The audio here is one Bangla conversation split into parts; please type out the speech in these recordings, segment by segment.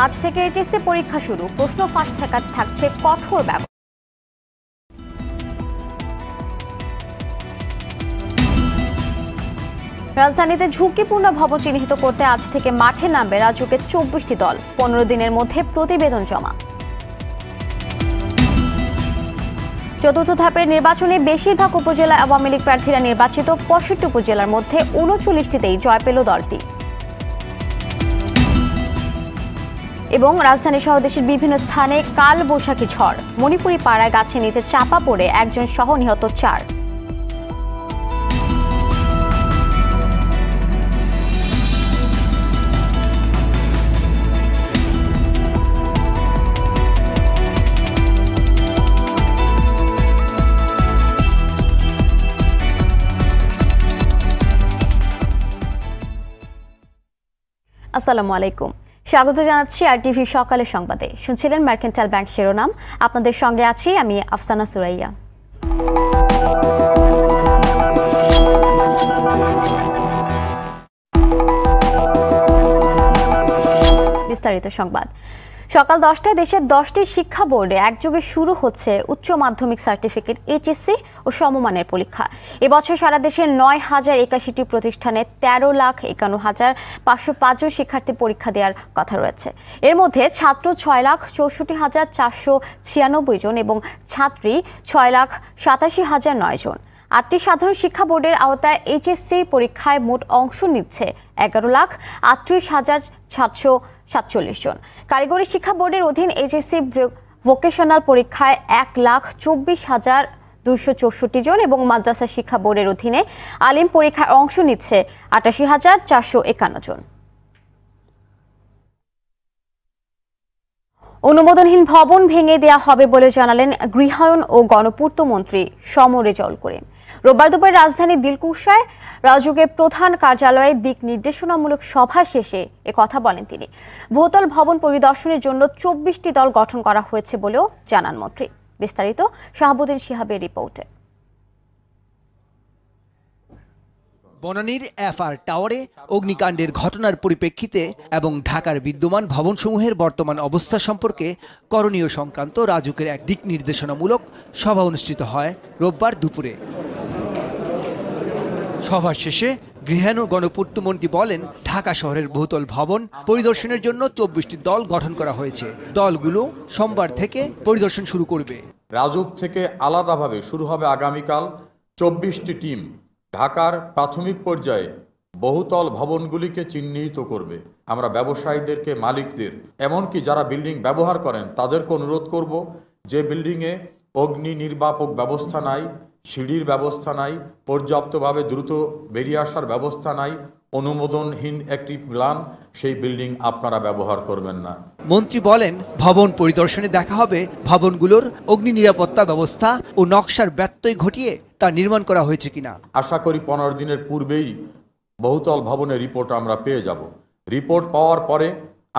আজ থেকে এইচএসসি পরীক্ষা শুরু, প্রশ্ন ফাঁস ঠেকাতে থাকছে কঠোর ব্যবস্থা। রাজধানীতে ঝুঁকিপূর্ণ ভবন চিহ্নিত করতে আজ থেকে মাঠে নামবে রাজুকের 24টি দল। 15 দিনের মধ্যে প্রতিবেদন জমা। চতুর্থ ধাপের নির্বাচনে বেশিরভাগ উপজেলায় আওয়ামী লীগ প্রার্থীরা নির্বাচিত। 65 উপজেলার মধ্যে 39টিতেই জয় পেল দলটি। এবং রাজধানী সহ দেশের বিভিন্ন স্থানে কাল বৈশাখী ঝড়। মণিপুরি পাড়ায় গাছের নিচে চাপা পড়ে একজন সহ নিহত 4। আসসালামু আলাইকুম, স্বাগত জানাচ্ছি আরটিভি সকালের সংবাদে। শুনছিলেন মার্কেন্টাইল ব্যাংক শিরোনাম। আপনাদের সঙ্গে আছি আমি আফসানা সুরাইয়া। বিস্তারিত সংবাদ। সকাল 10টায় দেশের 10টি শিক্ষা বোর্ডে একযোগে শুরু হচ্ছে উচ্চ মাধ্যমিক সার্টিফিকেট এইচএসসি ও সমমানের পরীক্ষা। এবছর সারা দেশের 9,081টি প্রতিষ্ঠানে 13,51,505 জন শিক্ষার্থী পরীক্ষা দেওয়ার কথা রয়েছে। এর মধ্যে ছাত্র 6,64,496 জন এবং ছাত্রী 6,87,009 জন। 8টি সাধারণ শিক্ষা বোর্ডের আওতায় এইচএসসি পরীক্ষায় মোট অংশ নিচ্ছে 11,38,747 জন। কারিগরি শিক্ষা বোর্ডের অধীন এইচএসসি ভোকেশনাল পরীক্ষায় 1,24,264 জন এবং মাদ্রাসা শিক্ষা বোর্ডের অধীনে আলিম পরীক্ষায় অংশ নিচ্ছে 88,451 জন। অনুমোদনহীন ভবন ভেঙে দেয়া হবে বলে জানালেন গৃহায়ন ও গণপূর্ত মন্ত্রী সমর রেজাউল করিম। রোববার দুপুরে রাজধানীর দিলকুশায় রাজুকের প্রধান কার্যালয়ে দিক নির্দেশনামূলক সভা শেষে কথা বলেন তিনি। বহুতল ভবন পরিদর্শনের জন্য 24টি দল গঠন করা হয়েছে বলেও জানান মন্ত্রী। বিস্তারিত শাহাবুদ্দিন শিহাবের রিপোর্টে। বনানীর এফআর টাওয়ারে অগ্নিকাণ্ডের ঘটনার পরিপ্রেক্ষিতে এবং ঢাকার বিদ্যমান ভবনসমূহের বর্তমান অবস্থা সম্পর্কে করণীয় সংক্রান্ত রাজুকের এক দিক নির্দেশনামূলক সভা অনুষ্ঠিত হয় রোববার দুপুরে। সভা শেষে গৃহায়ন ও গণপূর্ত মন্ত্রী বলেন, ঢাকা শহরের বহুতল ভবন পরিদর্শনের জন্য 24টি দল গঠন করা হয়েছে। দলগুলো সোমবার থেকে পরিদর্শন শুরু করবে। রাজুক থেকে আলাদাভাবে শুরু হবে আগামীকাল 24টি টিম ঢাকার প্রাথমিক পর্যায়ে বহুতল ভবনগুলিকে চিহ্নিত করবে। আমরা ব্যবসায়ীদেরকে, মালিকদের, এমনকি যারা বিল্ডিং ব্যবহার করেন তাদেরকে অনুরোধ করব, যে বিল্ডিংয়ে অগ্নি নির্বাপক ব্যবস্থা নাই, সিঁড়ির ব্যবস্থা নাই, পর্যাপ্তভাবে দ্রুত বেরিয়ে আসার ব্যবস্থা নাই, অনুমোদনহীন একটি প্ল্যান, সেই বিল্ডিং আপনারা ব্যবহার করবেন না। মন্ত্রী বলেন, ভবন পরিদর্শনে দেখা হবে ভবনগুলোর অগ্নি নিরাপত্তা ব্যবস্থা ও নকশার ব্যত্যয় ঘটিয়ে তা নির্মাণ করা হয়েছে কিনা। আশা করি 15 দিনের পূর্বেই বহুতল ভবনের রিপোর্ট আমরা পেয়ে যাব। রিপোর্ট পাওয়ার পরে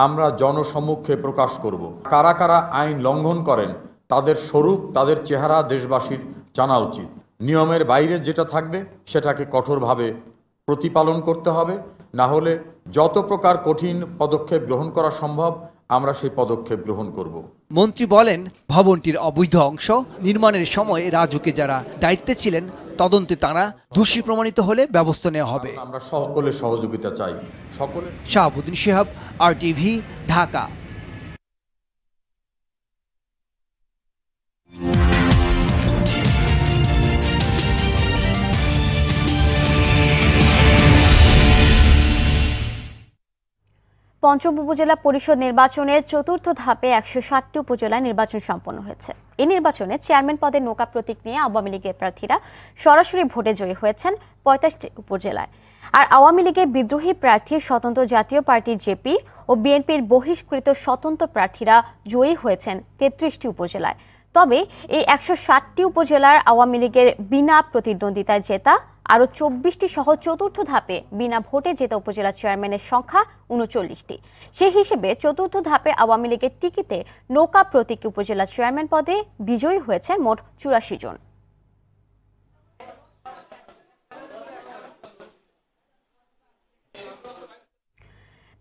আমরা জনসম্মুখে প্রকাশ করব। কারা কারা আইন লঙ্ঘন করেন তাদের স্বরূপ, তাদের চেহারা দেশবাসীর জানা উচিত। নিয়মের বাইরে যেটা থাকবে সেটাকে কঠোরভাবে প্রতিপালন করতে হবে, না হলে যত প্রকার কঠিন পদক্ষেপ গ্রহণ করা সম্ভব আমরা সেই পদক্ষেপ গ্রহণ করব। মন্ত্রী বলেন, ভবনটির অবৈধ অংশ নির্মাণের সময় রাজুকে যারা দায়িত্বে ছিলেন তদন্তে তারা দোষী প্রমাণিত হলে ব্যবস্থা নেওয়া হবে। আমরা সকলের সহযোগিতা চাই। শাহাবুদ্দিন শিহাব, আরটিভি, ঢাকা। পঞ্চম উপজেলা পরিষদ নির্বাচনের চতুর্থ ধাপে 160টি উপজেলায় নির্বাচন সম্পন্ন হয়েছে। এই নির্বাচনে চেয়ারম্যান পদে নৌকা প্রতীক নিয়ে আওয়ামী লীগের প্রার্থীরা সরাসরি ভোটে জয়ী হয়েছেন 25টি উপজেলায়। আর আওয়ামী লীগের বিদ্রোহী প্রার্থী স্বতন্ত্র জাতীয় পার্টি জেপি ও বিএনপির বহিষ্কৃত স্বতন্ত্র প্রার্থীরা জয়ী হয়েছেন 33টি উপজেলায়। তবে এই 160টি উপজেলার আওয়ামী লীগের বিনা প্রতিদ্বন্দ্বিতায় জেতা আরও 24টি সহ চতুর্থ ধাপে বিনা ভোটে জেতা উপজেলা চেয়ারম্যানের সংখ্যা 39টি। সেই হিসেবে চতুর্থ ধাপে আওয়ামী লীগের টিকিটে নৌকা প্রতীকী উপজেলা চেয়ারম্যান পদে বিজয়ী হয়েছেন মোট 84 জন।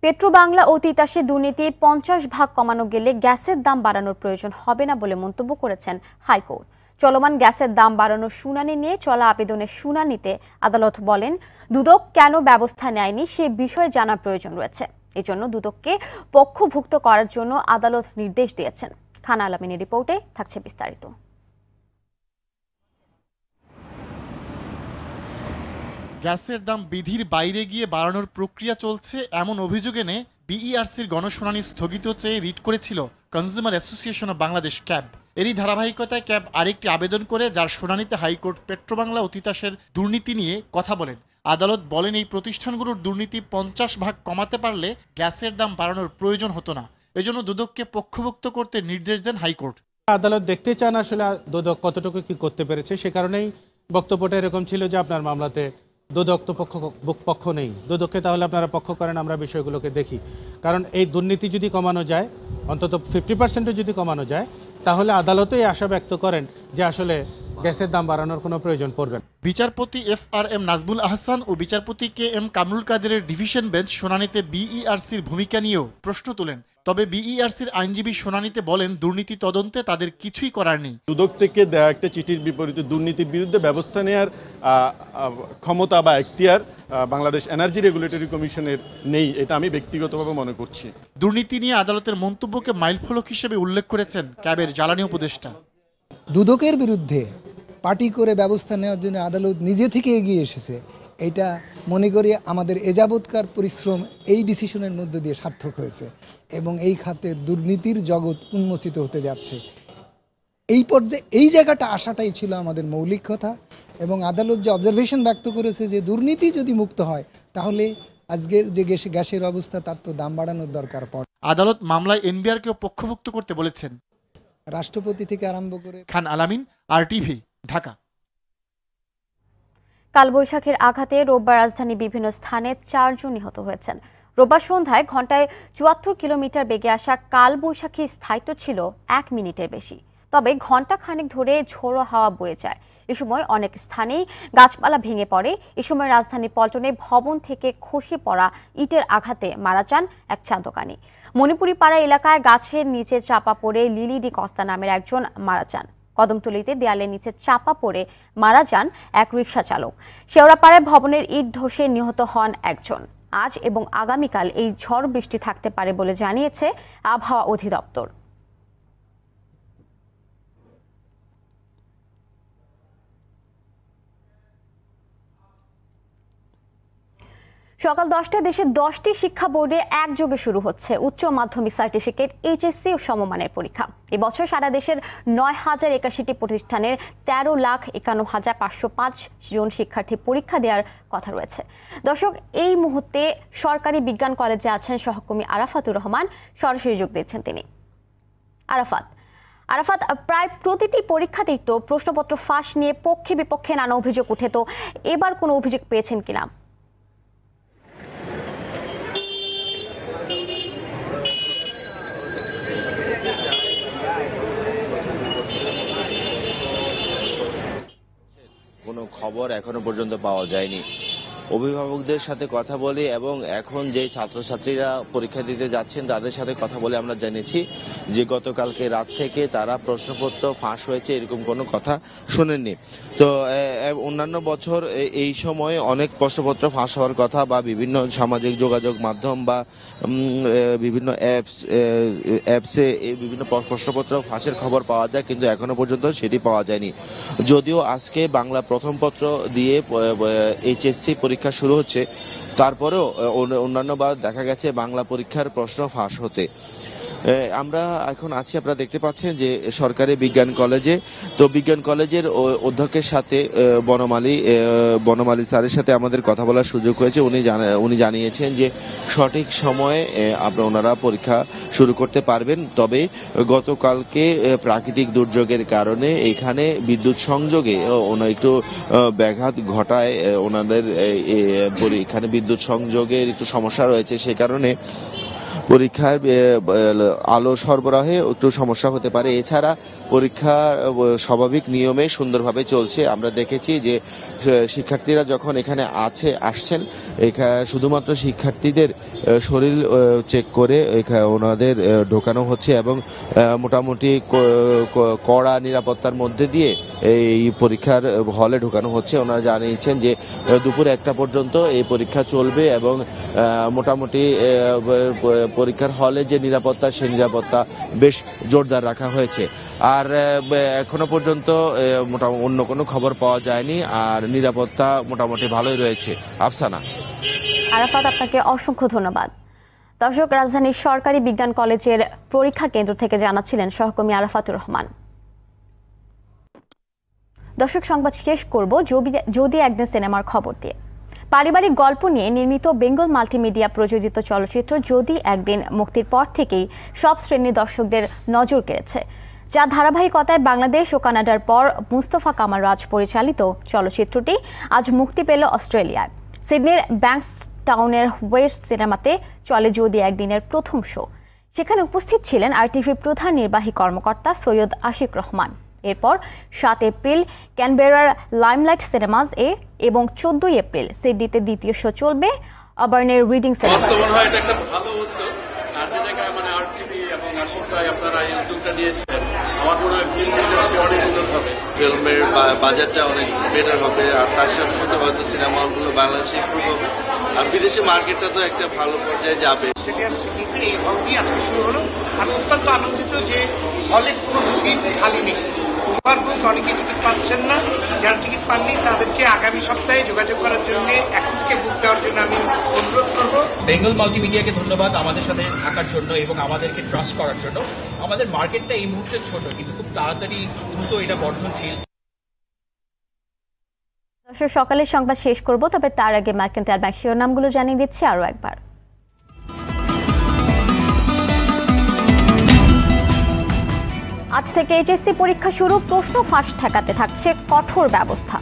পেট্রোবাংলা ও তিতাসে দুর্নীতি 50 ভাগ কমানো গেলে গ্যাসের দাম বাড়ানোর প্রয়োজন হবে না বলে মন্তব্য করেছেন হাইকোর্ট। চলমান গ্যাসের দাম বাড়ানোর শুনানি নিয়ে চলা আবেদনের শুনানিতে আদালত বলেন, দুদক কেন ব্যবস্থা নেয়নি সে বিষয়ে জানার প্রয়োজন রয়েছে। এজন্য দুদককে পক্ষভুক্ত করার জন্য আদালত নির্দেশ দিয়েছেন। খান আলামিনের রিপোর্টে থাকছে বিস্তারিত। গ্যাসের দাম বিধির বাইরে গিয়ে বাড়ানোর প্রক্রিয়া চলছে এমন অভিযোগ এনে বিইআরসির গণশুনানি স্থগিত চেয়ে রিট করেছিল consumer association of Bangladesh cab. এরই ধারাবাহিকতায় ক্যাব আরেকটি আবেদন করে, যার শুনানিতে হাইকোর্ট পেট্রোবাংলা ও তিতাসের দুর্নীতি নিয়ে কথা বলেন। আদালত বলেন, এই প্রতিষ্ঠানগুলোর দুর্নীতি 50 ভাগ কমাতে পারলে গ্যাসের দাম বাড়ানোর প্রয়োজন হতো না। এজন্য দুদককে পক্ষভুক্ত করতে নির্দেশ দেন হাইকোর্ট। আদালত দেখতে চান আসলে দুদক কতটুকু কি করতে পেরেছে, সে কারণেই বক্তব্যটা এরকম ছিল যে আপনার মামলাতে দুদক তো পক্ষ নেই, দুদককে তাহলে আপনারা পক্ষ করেন, আমরা বিষয়গুলোকে দেখি। কারণ এই দুর্নীতি যদি কমানো যায়, অন্তত 50% যদি কমানো যায়, তাহলে আদালতই আশা ব্যক্ত করেন যে আসলে গ্যাসের দাম বাড়ানোর কোনো প্রয়োজন পড়বে না। বিচারপতি FRM নাজবুল আহসান ও বিচারপতি KM কামরুল কাদেরের ডিভিশন বেঞ্চ শুনানিতে বিইআরসির ভূমিকা নিয়েও প্রশ্ন তোলেন। তবে বিইআরসির আইনজীবী শুনানিতে বলেন, দুর্নীতি তদন্তে তাদের কিছুই করার নেই। দুদক থেকে দেওয়া একটা চিঠির বিপরীতে দুর্নীতির বিরুদ্ধে ব্যবস্থা নেওয়ার ক্ষমতা বা এখতিয়ার বাংলাদেশ এনার্জি রেগুলেটরি কমিশনের নেই, এটা আমি ব্যক্তিগতভাবে মনে করছি। দুর্নীতি নিয়ে আদালতের মন্তব্যকে মাইলফলক হিসেবে উল্লেখ করেছেন ক্যাবের জ্বালানি উপদেষ্টা। দুদকের বিরুদ্ধে পার্টি করে ব্যবস্থা নেওয়ার জন্য আদালত নিজে থেকে এগিয়ে এসেছে, এটা মনে করি আমাদের এযাবৎকার পরিশ্রম এই ডিসিশনের মধ্যে দিয়ে সার্থক হয়েছে এবং এই খাতের দুর্নীতির জগৎ উন্মোচিত হতে যাচ্ছে। এই পর্যায়ে এই জায়গাটা আসাটাই ছিল আমাদের মৌলিক কথা এবং আদালত যে অবজারভেশন ব্যক্ত করেছে যে দুর্নীতি যদি মুক্ত হয় তাহলে আজকের যে গ্যাসের অবস্থা তার তো দাম বাড়ানোর দরকার পড়ে। আদালত মামলায় এনবিআরকেও পক্ষভুক্ত করতে বলেছেন। রাষ্ট্রপতি থেকে আরম্ভ করে। খান আলামিন, RTV, ঢাকা। কালবৈশাখীর আঘাতে রোববার রাজধানীর বিভিন্ন স্থানে 4 জন নিহত হয়েছেন। রোববার সন্ধ্যায় ঘন্টায় 74 কিলোমিটার বেগে আসা কালবৈশাখীর স্থায়িত্ব ছিল 1 মিনিটের বেশি। তবে ঘণ্টা খানেক ধরে ঝোড়ো হাওয়া বয়ে যায়। এ সময় অনেক স্থানেই গাছপালা ভেঙে পড়ে। এ সময় রাজধানীর পল্টনে ভবন থেকে খসে পড়া ইটের আঘাতে মারা যান এক চা দোকানি। মণিপুরি পাড়া এলাকায় গাছের নিচে চাপা পড়ে লিলি ডি কস্তা নামের একজন মারা যান। কদমতলীতে দেয়ালের নিচে চাপা পড়ে মারা যান এক রিকশা চালক। শেওড়াপাড়ায় ভবনের ইট ধসে নিহত হন একজন। আজ এবং আগামীকাল এই ঝড় বৃষ্টি থাকতে পারে বলে জানিয়েছে আবহাওয়া অধিদপ্তর। সকাল 10টায় দেশের 10টি শিক্ষা বোর্ডে একযোগে শুরু হচ্ছে উচ্চ মাধ্যমিক সার্টিফিকেট HSC ও সমমানের পরীক্ষা। এবছর সারা দেশের 9081টি প্রতিষ্ঠানের 13,51,505 জন শিক্ষার্থী পরীক্ষা দেওয়ার কথা রয়েছে। দর্শক, এই মুহূর্তে সরকারি বিজ্ঞান কলেজে আছেন সহকর্মী আরাফাতুর রহমান, সরাসরি যোগ দিচ্ছেন তিনি। আরাফাত, প্রায় প্রতিটি পরীক্ষাতেই তো প্রশ্নপত্র ফাঁস নিয়ে পক্ষে বিপক্ষে নানা অভিযোগ উঠে, তো এবার কোনো অভিযোগ পেয়েছেন কিনা? কোনো খবর এখনো পর্যন্ত পাওয়া যায়নি। অভিভাবকদের সাথে কথা বলি এবং এখন যে ছাত্রছাত্রীরা পরীক্ষা দিতে যাচ্ছেন তাদের সাথে কথা বলে আমরা জেনেছি যে গতকালকে রাত থেকে তারা প্রশ্নপত্র ফাঁস হয়েছে এরকম কোনো কথা শোনেননি। তো অন্যান্য বছর এই সময়ে অনেক প্রশ্নপত্র ফাঁস হওয়ার কথা বা বিভিন্ন সামাজিক যোগাযোগ মাধ্যম বা বিভিন্ন অ্যাপসে এই বিভিন্ন প্রশ্নপত্র ফাঁসের খবর পাওয়া যায়, কিন্তু এখনো পর্যন্ত সেটি পাওয়া যায়নি। যদিও আজকে বাংলা প্রথম পত্র দিয়ে HSC পরীক্ষা শুরু হচ্ছে, তারপরেও অন্যান্যবার দেখা গেছে বাংলা পরীক্ষার প্রশ্ন ফাঁস হতে। আমরা এখন আছি, আপনারা দেখতে পাচ্ছেন যে সরকারি বিজ্ঞান কলেজে। তো বিজ্ঞান কলেজের অধ্যক্ষের সাথে বনমালী স্যারের সাথে আমাদের কথা বলার সুযোগ হয়েছে। উনি জানিয়েছেন যে সঠিক সময়ে ওনারা পরীক্ষা শুরু করতে পারবেন। তবে গতকালকে প্রাকৃতিক দুর্যোগের কারণে এখানে বিদ্যুৎ সংযোগে একটু ব্যাঘাত ঘটায়, ওনাদের এখানে বিদ্যুৎ সংযোগের একটু সমস্যা রয়েছে। সে কারণে পরীক্ষার আলো সরবরাহে একটু সমস্যা হতে পারে। এছাড়া পরীক্ষা স্বাভাবিক নিয়মে সুন্দরভাবে চলছে। আমরা দেখেছি যে শিক্ষার্থীরা যখন এখানে আসছেন শুধুমাত্র শিক্ষার্থীদের শরীর চেক করে ওনাদের ঢোকানো হচ্ছে এবং মোটামুটি কড়া নিরাপত্তার মধ্যে দিয়ে এই পরীক্ষার হলে ঢোকানো হচ্ছে। ওনারা জানিয়েছেন যে দুপুর 1টা পর্যন্ত এই পরীক্ষা চলবে এবং মোটামুটি পরীক্ষার হলে যে নিরাপত্তা সেই নিরাপত্তা বেশ জোরদার রাখা হয়েছে। আর এখনো পর্যন্ত অন্য কোনো খবর পাওয়া যায়নি, আর নিরাপত্তা মোটামুটি ভালোই রয়েছে। আফসানা। আরাফাত, আপনাকে অসংখ্য ধন্যবাদ। দর্শক, রাজধানীর সরকারি বিজ্ঞান কলেজের পরীক্ষা কেন্দ্র থেকে জানাচ্ছিলেন সহকর্মী আরাফাতুর রহমান। দর্শক, সংবাদ শেষ করব যদি একদিন সিনেমার খবর দিয়ে। পারিবারিক গল্প নিয়ে নির্মিত বেঙ্গল মাল্টিমিডিয়া প্রযোজিত চলচ্চিত্র যদি একদিন মুক্তির পর থেকেই সব শ্রেণীর দর্শকদের নজর কেড়েছে, যা ধারাবাহিকতায় বাংলাদেশ ও কানাডার পর মুস্তফা কামাল রাজ পরিচালিত চলচ্চিত্রটি আজ মুক্তি পেল অস্ট্রেলিয়ায়। সিডনির ব্যাংকস্টাউনের ওয়েস্ট সিনেমাতে চলে যদি একদিনের প্রথম শো। সেখানে উপস্থিত ছিলেন আরটিভি প্রধান নির্বাহী কর্মকর্তা সৈয়দ আশিক রহমান। এরপর 7 এপ্রিল ক্যানবেরার লাইমলাইট সিনেমাস এবং 14 এপ্রিল সিডনিতে দ্বিতীয় শো চলবে অবার্নের রিডিং সিনেমা। ফিল্মের বাজারটা অনেক বেটার হবে, আর তার সাথে সাথে হয়তো সিনেমা হলগুলো বাংলাদেশে ইমপ্রুভ হবে, আর বিদেশি মার্কেটটা তো একটা ভালো পর্যায়ে যাবে। এই হল দিয়ে আজকে শুরু হলো। আমি অত্যন্ত আনন্দিত যে হলে কোনো সিট খালি নেই। অনেকে টিকিট পাচ্ছেন না, যারা টিকিট পাননি তাদেরকে আগামী সপ্তাহে যোগাযোগ করার জন্য এখন থেকে বুক দেওয়ার জন্য আমি অনুরোধ করব। বেঙ্গল মাল্টিমিডিয়াকে ধন্যবাদ আমাদের সাথে থাকার জন্য এবং আমাদেরকে ট্রাস্ট করার জন্য। আমাদের মার্কেটটা এই মুহূর্তে ছোট, কিন্তু খুব তাড়াতাড়ি দ্রুত এটা বর্ধনশীল। সকালের সংবাদ শেষ করব, তবে তার আগে মার্কেন্টাইল ব্যাংক শিরোনামগুলো জানিয়ে দিচ্ছি আরও একবার। আজ থেকে এইচএসসি পরীক্ষা শুরু, প্রশ্ন ফাঁস ঠেকাতে থাকছে কঠোর ব্যবস্থা।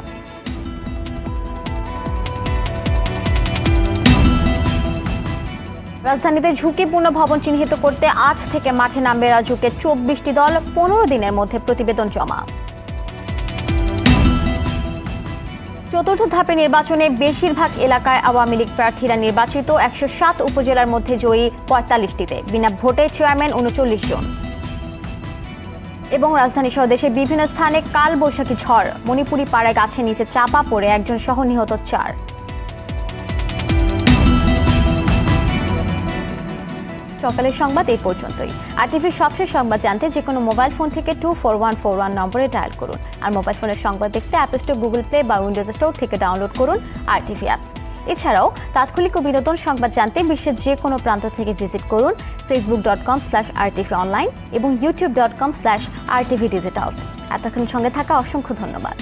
রাজধানীতে ঝুঁকিপূর্ণ ভবন চিহ্নিত করতে আজ থেকে মাঠে নামবে রাজুকের 24টি দল, 15 দিনের মধ্যে প্রতিবেদন জমা। চতুর্থ ধাপে নির্বাচনে বেশিরভাগ এলাকায় আওয়ামী লীগ প্রার্থীরা নির্বাচিত। 107 উপজেলার মধ্যে জয়ী 45টিতে, বিনা ভোটে চেয়ারম্যান 39 জন। এবং রাজধানী সহ দেশের বিভিন্ন স্থানে কাল বৈশাখী ঝড়, মণিপুরি পাড়ায় গাছের নিচে চাপা পড়ে একজন সহ নিহত 4। সকালের সংবাদ এই পর্যন্তই। আরটিভির সবশেষ সংবাদ জানতে যে কোনো মোবাইল ফোন থেকে 24141 নম্বরে ডায়াল করুন। আর মোবাইল ফোনের সংবাদ দেখতে অ্যাপ স্টোর, গুগল প্লে বা উইন্ডোজ স্টোর থেকে ডাউনলোড করুন আরটিভি অ্যাপস। এছাড়াও তাৎক্ষণিক ও বিনোদন সংবাদ জানতে বিশ্বের যে কোনো প্রান্ত থেকে ভিজিট করুন facebook.com/RTV online এবং youtube.com/RTV Digitals। এতক্ষণ সঙ্গে থাকা অসংখ্য ধন্যবাদ।